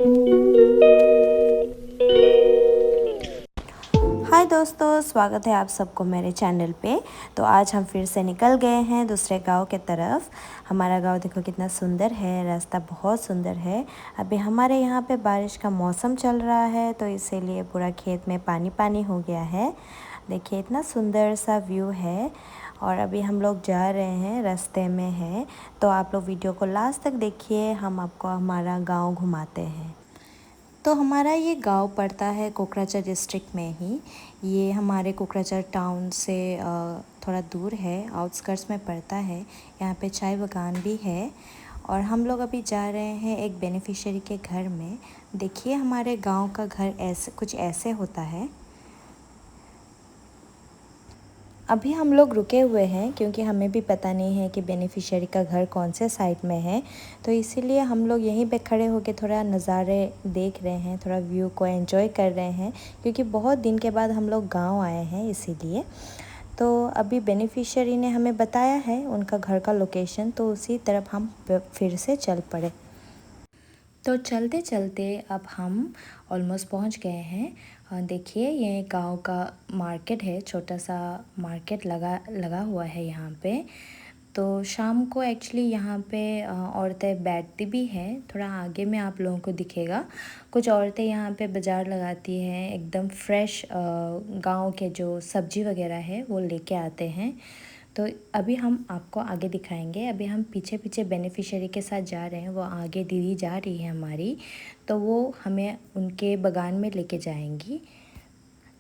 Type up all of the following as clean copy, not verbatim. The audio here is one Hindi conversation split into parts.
हाय दोस्तों, स्वागत है आप सबको मेरे चैनल पे। तो आज हम फिर से निकल गए हैं दूसरे गांव के तरफ। हमारा गांव देखो कितना सुंदर है, रास्ता बहुत सुंदर है। अभी हमारे यहाँ पे बारिश का मौसम चल रहा है, तो इसीलिए पूरा खेत में पानी पानी हो गया है। देखिए इतना सुंदर सा व्यू है। और अभी हम लोग जा रहे हैं, रास्ते में हैं, तो आप लोग वीडियो को लास्ट तक देखिए, हम आपको हमारा गाँव घुमाते हैं। तो हमारा ये गांव पड़ता है कोकराझार डिस्ट्रिक्ट में ही। ये हमारे कोकराझार टाउन से थोड़ा दूर है, आउटस्कर्ट्स में पड़ता है। यहाँ पे चाय बागान भी है। और हम लोग अभी जा रहे हैं एक बेनिफिशियरी के घर में। देखिए हमारे गांव का घर ऐसे कुछ ऐसे होता है। अभी हम लोग रुके हुए हैं क्योंकि हमें भी पता नहीं है कि बेनिफिशियरी का घर कौन से साइड में है, तो इसीलिए हम लोग यहीं पे खड़े होकर थोड़ा नज़ारे देख रहे हैं, थोड़ा व्यू को एंजॉय कर रहे हैं, क्योंकि बहुत दिन के बाद हम लोग गांव आए हैं इसीलिए। तो अभी बेनिफिशियरी ने हमें बताया है उनका घर का लोकेशन, तो उसी तरफ हम फिर से चल पड़े। तो चलते चलते अब हम ऑलमोस्ट पहुंच गए हैं। देखिए ये गांव का मार्केट है, छोटा सा मार्केट लगा हुआ है यहाँ पे। तो शाम को एक्चुअली यहाँ पे औरतें बैठती भी हैं। थोड़ा आगे में आप लोगों को दिखेगा, कुछ औरतें यहाँ पे बाज़ार लगाती हैं, एकदम फ्रेश गांव के जो सब्ज़ी वगैरह है वो लेके आते हैं। तो अभी हम आपको आगे दिखाएंगे। अभी हम पीछे पीछे बेनिफिशियरी के साथ जा रहे हैं, वो आगे दीदी जा रही है हमारी, तो वो हमें उनके बागान में लेके जाएंगी।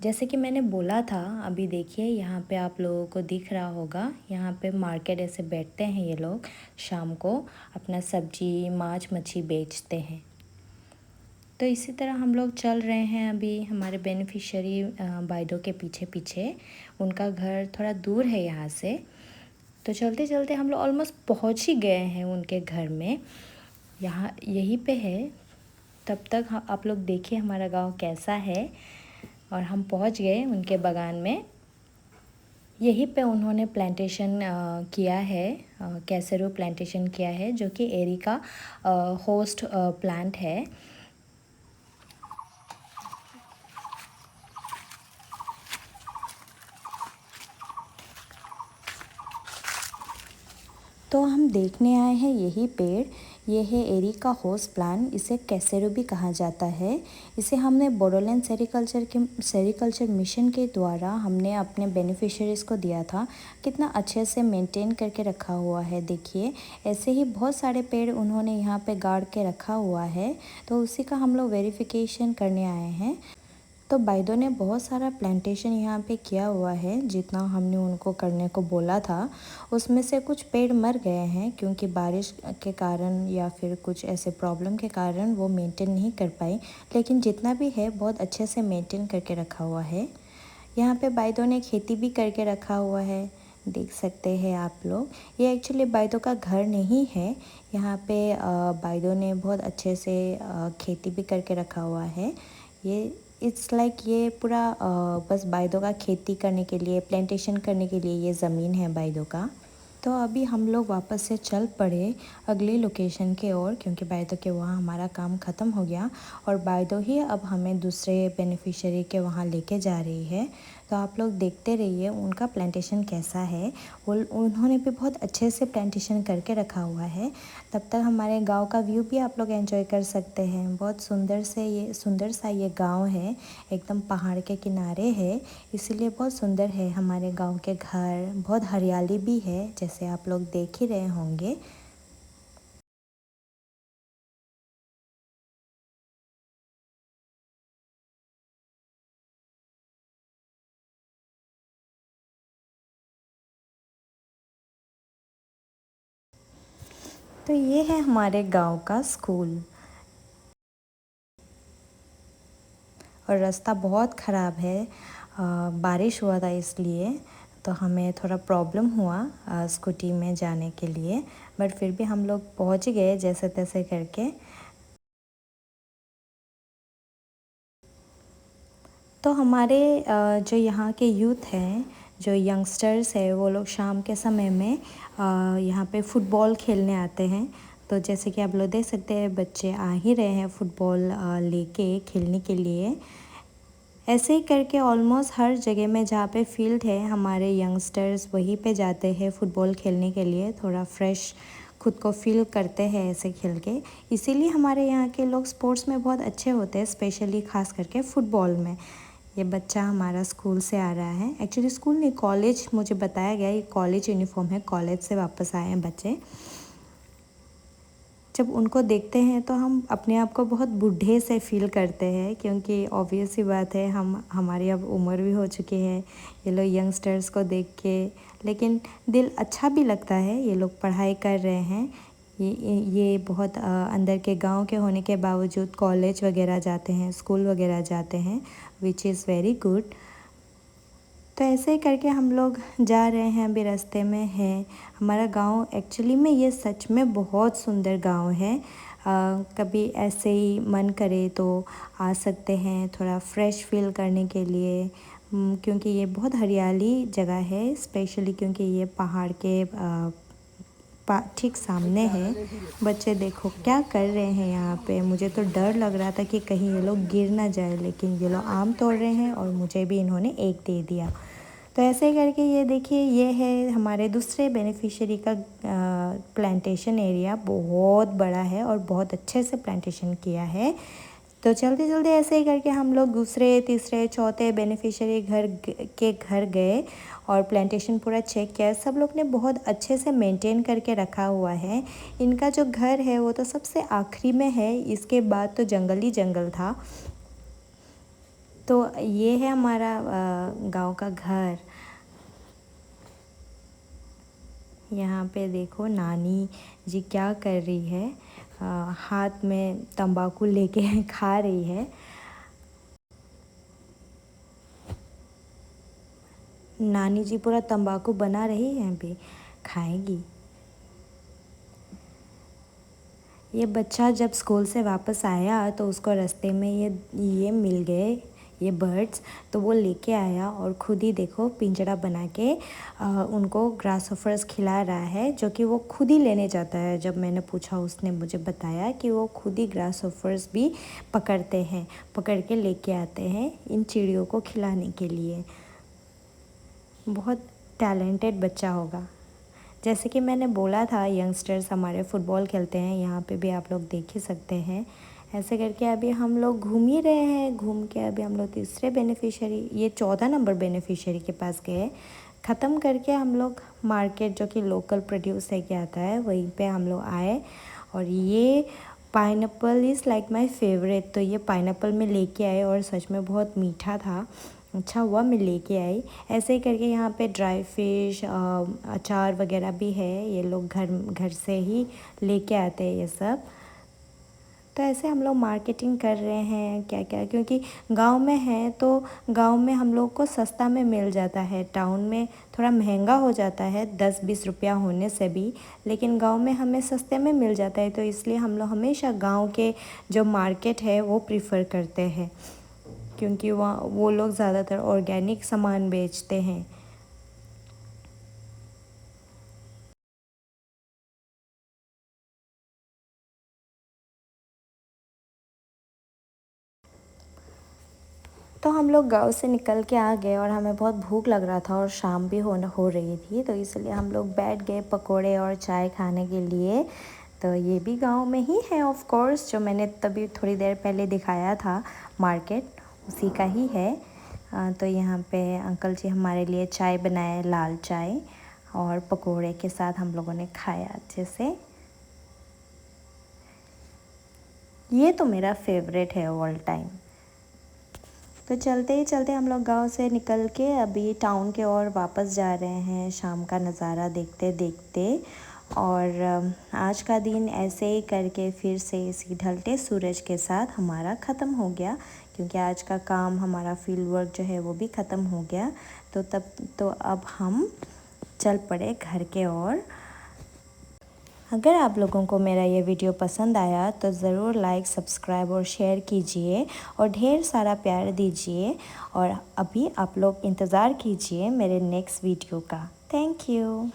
जैसे कि मैंने बोला था, अभी देखिए यहाँ पे आप लोगों को दिख रहा होगा, यहाँ पे मार्केट ऐसे बैठते हैं ये लोग, शाम को अपना सब्जी माछ मच्छी बेचते हैं। तो इसी तरह हम लोग चल रहे हैं अभी हमारे बेनिफिशियरी बाइदो के पीछे पीछे। उनका घर थोड़ा दूर है यहाँ से। तो चलते चलते हम लोग ऑलमोस्ट पहुँच ही गए हैं उनके घर में, यहाँ यहीं पे है। तब तक आप लोग देखिए हमारा गांव कैसा है। और हम पहुँच गए उनके बागान में। यहीं पे उन्होंने प्लांटेशन किया है, कैसरू प्लांटेशन किया है, जो कि एरी का होस्ट प्लांट है। तो हम देखने आए हैं यही पेड़, ये है एरी का होस्ट प्लांट, इसे कैसेरू भी कहा जाता है। इसे हमने बोडोलैंड सेरिकल्चर मिशन के द्वारा हमने अपने बेनिफिशियरीज़ को दिया था। कितना अच्छे से मेंटेन करके रखा हुआ है, देखिए ऐसे ही बहुत सारे पेड़ उन्होंने यहाँ पे गाड़ के रखा हुआ है। तो उसी का हम लोग वेरिफिकेशन करने आए हैं। तो बाइदो ने बहुत सारा प्लांटेशन यहाँ पे किया हुआ है, जितना हमने उनको करने को बोला था। उसमें से कुछ पेड़ मर गए हैं क्योंकि बारिश के कारण या फिर कुछ ऐसे प्रॉब्लम के कारण वो मेंटेन नहीं कर पाई, लेकिन जितना भी है बहुत अच्छे से मेंटेन करके रखा हुआ है। यहाँ पे बाइदो ने खेती भी करके रखा हुआ है, देख सकते हैं आप लोग। ये एक्चुअली बाइदो का घर नहीं है, यहाँ पे बाइदो ने बहुत अच्छे से खेती भी करके रखा हुआ है। ये इट्स लाइक ये पूरा बस बाइदो का खेती करने के लिए, प्लांटेशन करने के लिए ये ज़मीन है बाइदो का। तो अभी हम लोग वापस से चल पड़े अगली लोकेशन के ओर, क्योंकि बाइदो के वहाँ हमारा काम ख़त्म हो गया और बाइदो ही अब हमें दूसरे बेनिफिशियरी के वहाँ लेके जा रही है। तो आप लोग देखते रहिए उनका प्लांटेशन कैसा है। वो उन्होंने भी बहुत अच्छे से प्लांटेशन करके रखा हुआ है। तब तक हमारे गांव का व्यू भी आप लोग एंजॉय कर सकते हैं। बहुत सुंदर सा ये गांव है, एकदम पहाड़ के किनारे है, इसीलिए बहुत सुंदर है हमारे गांव के घर। बहुत हरियाली भी है, जैसे आप लोग देख ही रहे होंगे। तो ये है हमारे गांव का स्कूल। और रास्ता बहुत ख़राब है, बारिश हुआ था इसलिए तो हमें थोड़ा प्रॉब्लम हुआ स्कूटी में जाने के लिए, बट फिर भी हम लोग पहुंच गए जैसे तैसे करके। तो हमारे जो यहाँ के यूथ हैं, जो यंगस्टर्स है, वो लोग शाम के समय में यहाँ पे फ़ुटबॉल खेलने आते हैं। तो जैसे कि आप लोग देख सकते हैं बच्चे आ ही रहे हैं फुटबॉल लेके खेलने के लिए। ऐसे ही करके ऑलमोस्ट हर जगह में जहाँ पे फील्ड है हमारे यंगस्टर्स वहीं पे जाते हैं फ़ुटबॉल खेलने के लिए। थोड़ा फ्रेश खुद को फील करते हैं ऐसे खेल के। इसीलिए हमारे यहाँ के लोग स्पोर्ट्स में बहुत अच्छे होते हैं, स्पेशली ख़ास करके फ़ुटबॉल में। ये बच्चा हमारा स्कूल से आ रहा है, एक्चुअली स्कूल नहीं कॉलेज, मुझे बताया गया ये कॉलेज यूनिफॉर्म है, कॉलेज से वापस आए हैं बच्चे। जब उनको देखते हैं तो हम अपने आप को बहुत बूढ़े से फील करते हैं, क्योंकि ऑब्वियस सी बात है हमारी अब उम्र भी हो चुकी है। ये लोग यंगस्टर्स को देख के, लेकिन दिल अच्छा भी लगता है, ये लोग पढ़ाई कर रहे हैं। ये बहुत अंदर के गांव के होने के बावजूद कॉलेज वगैरह जाते हैं, स्कूल वगैरह जाते हैं, विच इज़ वेरी गुड। तो ऐसे ही करके हम लोग जा रहे हैं, अभी रास्ते में हैं। हमारा गांव एक्चुअली में ये सच में बहुत सुंदर गांव है। कभी ऐसे ही मन करे तो आ सकते हैं थोड़ा फ्रेश फील करने के लिए, क्योंकि ये बहुत हरियाली जगह है, स्पेशली क्योंकि ये पहाड़ के ठीक सामने है। बच्चे देखो क्या कर रहे हैं यहाँ पे। मुझे तो डर लग रहा था कि कहीं ये लोग गिर ना जाए, लेकिन ये लोग आम तोड़ रहे हैं और मुझे भी इन्होंने एक दे दिया। तो ऐसे ही करके ये देखिए, ये है हमारे दूसरे बेनिफिशियरी का प्लांटेशन एरिया। बहुत बड़ा है और बहुत अच्छे से प्लांटेशन किया है। तो चलते चलते ऐसे ही करके हम लोग दूसरे तीसरे चौथे बेनिफिशियरी घर गए और प्लांटेशन पूरा चेक किया। सब लोग ने बहुत अच्छे से मेंटेन करके रखा हुआ है। इनका जो घर है वो तो सबसे आखिरी में है, इसके बाद तो जंगल ही जंगल था। तो ये है हमारा गांव का घर। यहाँ पे देखो नानी जी क्या कर रही है, हाथ में तंबाकू लेके खा रही है। नानी जी पूरा तंबाकू बना रही है, अभी खाएगी। ये बच्चा जब स्कूल से वापस आया तो उसको रास्ते में ये मिल गए, ये बर्ड्स। तो वो लेके आया और खुद ही देखो पिंजरा बना के उनको ग्रास ऑफर्स खिला रहा है, जो कि वो खुद ही लेने जाता है। जब मैंने पूछा उसने मुझे बताया कि वो खुद ही ग्रास ऑफर्स भी पकड़ते हैं, पकड़ के लेके आते हैं इन चिड़ियों को खिलाने के लिए। बहुत टैलेंटेड बच्चा होगा। जैसे कि मैंने बोला था यंगस्टर्स हमारे फ़ुटबॉल खेलते हैं, यहाँ पे भी आप लोग देख ही सकते हैं। ऐसे करके अभी हम लोग घूम ही रहे हैं। घूम के अभी हम लोग तीसरे बेनिफिशियरी, ये 14 नंबर बेनिफिशियरी के पास गए। ख़त्म करके हम लोग मार्केट, जो कि लोकल प्रोड्यूस है क्या आता है, वहीं पे हम लोग आए। और ये pineapple is like my favourite. तो ये पाइनएप्पल में लेके आए और सच में बहुत मीठा था। अच्छा हुआ मैं लेके आई। ऐसे ही करके यहाँ पे ड्राई फिश, अचार वगैरह भी है। ये लोग घर से ही लेके आते हैं ये सब। तो ऐसे हम लोग मार्केटिंग कर रहे हैं क्या क्या, क्योंकि गांव में है तो गांव में हम लोग को सस्ता में मिल जाता है। टाउन में थोड़ा महंगा हो जाता है 10-20 रुपया होने से भी, लेकिन गांव में हमें सस्ते में मिल जाता है। तो इसलिए हम लोग हमेशा गांव के जो मार्केट है वो प्रीफर करते हैं, क्योंकि वहाँ वो लोग ज़्यादातर ऑर्गेनिक सामान बेचते हैं। तो हम लोग गांव से निकल के आ गए और हमें बहुत भूख लग रहा था और शाम भी हो रही थी। तो इसलिए हम लोग बैठ गए पकोड़े और चाय खाने के लिए। तो ये भी गांव में ही है ऑफ कोर्स, जो मैंने तभी थोड़ी देर पहले दिखाया था मार्केट, उसी का ही है। तो यहाँ पे अंकल जी हमारे लिए चाय बनाए, लाल चाय, और पकोड़े के साथ हम लोगों ने खाया अच्छे से। ये तो मेरा फेवरेट है ऑल टाइम। तो चलते ही चलते हम लोग गांव से निकल के अभी टाउन के ओर वापस जा रहे हैं, शाम का नज़ारा देखते देखते। और आज का दिन ऐसे ही करके फिर से इसी ढलते सूरज के साथ हमारा ख़त्म हो गया, क्योंकि आज का काम हमारा फील्ड वर्क जो है वो भी ख़त्म हो गया। तो अब हम चल पड़े घर के ओर। अगर आप लोगों को मेरा ये वीडियो पसंद आया तो ज़रूर लाइक, सब्सक्राइब और शेयर कीजिए और ढेर सारा प्यार दीजिए। और अभी आप लोग इंतज़ार कीजिए मेरे नेक्स्ट वीडियो का। Thank you.